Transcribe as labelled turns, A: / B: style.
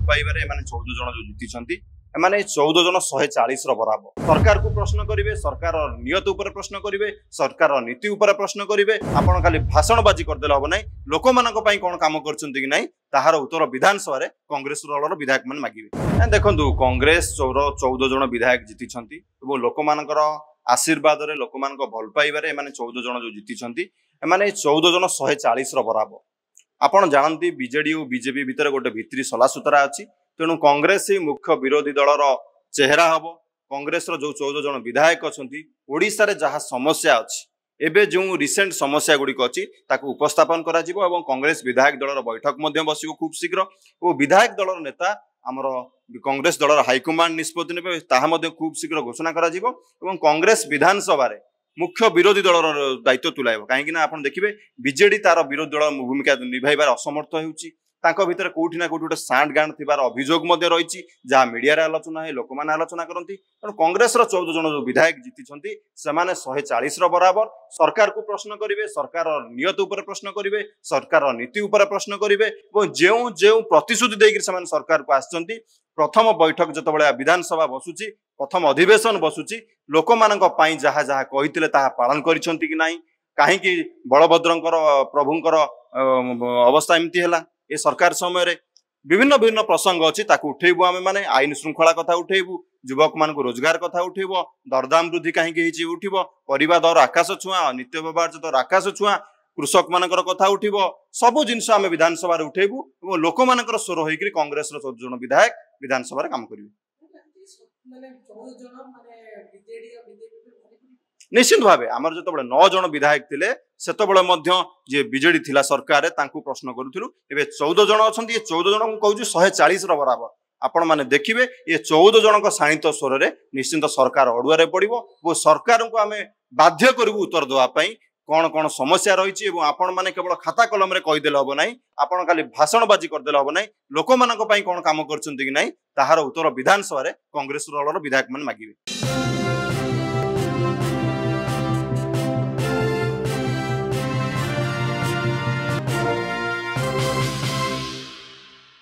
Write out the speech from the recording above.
A: पाइबारे एमाने 14 जन जो जीतिछंती एमाने 14 जन 140 रो बराबर सरकार को प्रश्न करिवे सरकार नियत ऊपर प्रश्न करिवे सरकार नीति ऊपर प्रश्न करिवे आपण खाली भाषणबाजी करदेले हबो नै लोक मानक पई कोन काम करछंती कि नै ताहार उत्तर विधानसभा रे कांग्रेस दलर विधायक मन मागिवे देखंतु कांग्रेस 14 जन विधायक जीतिछंती एवं लोक मानकर आशीर्वाद रे लोक मानक भल पाइबारे एमाने 14 जन जो जीतिछंती एमाने 14 जन 140 रो बराबर आपण जानती बीजेडी और बीजेपी भितर गोटे भित्री सलासुतरा अच्छी तेणु कांग्रेस ही मुख्य विरोधी दलर चेहरा हम कांग्रेस जो 14 जन विधायक अच्छा ओडिशा रे जहाँ समस्या अच्छी एबे जो रिसेंट समस्या गुड़िक अच्छी ताकू उपस्थापन करा जिवो एवं कांग्रेस विधायक दलर बैठक मध्य बसिबो खूब शीघ्र और विधायक दलर नेता आमर कांग्रेस दलर हाईकमांड निष्पत्ति ने ताहा मध्य खूब शीघ्र घोषणा करा जिवो एवं कांग्रेस विधानसभा रे मुख्य विरोधी दलर दायित्व तुलाइब कहीं आप देखिए बीजेडी तार विरोधी दल भूमिका निभाइबार असमर्थ होउची तांको भितर कोठी ना कोठी सांड गांड थिबार अभियोग मध्य रही जहाँ मीडिया रे आलोचना है लोक माने आलोचना करती तेणु कांग्रेस 14 जन जो विधायक जीति सेमाने 140 रो बराबर सरकार को प्रश्न करिवे सरकार नियत ऊपर प्रश्न करिवे सरकार नीति ऊपर प्रश्न करिवे और जेउ जेउ प्रतिश्रुति देकर सेमाने सरकार को आछंती प्रथम बैठक जतबेले विधानसभा बसुची प्रथम अधिवेशन बसुची लोक मानक पई जहाँ जहाँ कहिथिले ताहा पालन करिसंती कि नाही काहेकि बलभद्रंकर प्रभुंकर अवस्था एमती हैला ए सरकार समय रे विभिन्न विभिन्न प्रसंग अच्छी ताकू उठेबू आमे माने आईन श्रृंखला कथा उठेबू युवक मान को रोजगार कथा उठेब दरदाम वृद्धि कहीं उठिब परिवा दर आकाश छुआ नित्य व्यवहार दर आकाश छुआ कृषक मानकर कथा उठिब सबु जिनस आमे विधानसभा रे उठेबू और लोक मानकर स्वर होइकरी कांग्रेस रो 14 जन विधायक विधानसभा रे काम करिवे निश्चित भाव आमर जो 9 जन विधायक थिले सेतबेले मध्य जे बीजेडी थिला सरकार तांकू प्रश्न करूथिलु एबे 14 जन अछंती ये 14 जन कहू 140 रो बराबर आपण माने देखिबे ये 14 जनक साहित्य स्वर रे निश्चित सरकार अडुआरे पड़िबो वो सरकार को आमे बाध्य करिवु उत्तर देवा पई कौन कौन समस्या रही आपण माने केवल खाता कलम रे कहिदेले हबो नाही आपण खाली भाषणबाजी करदेले हबो नाही लोक मानक पई कोन काम करछंती कि नाही ताहार उत्तर विधानसभा रे कांग्रेस दलर विधायक मन मागिबे।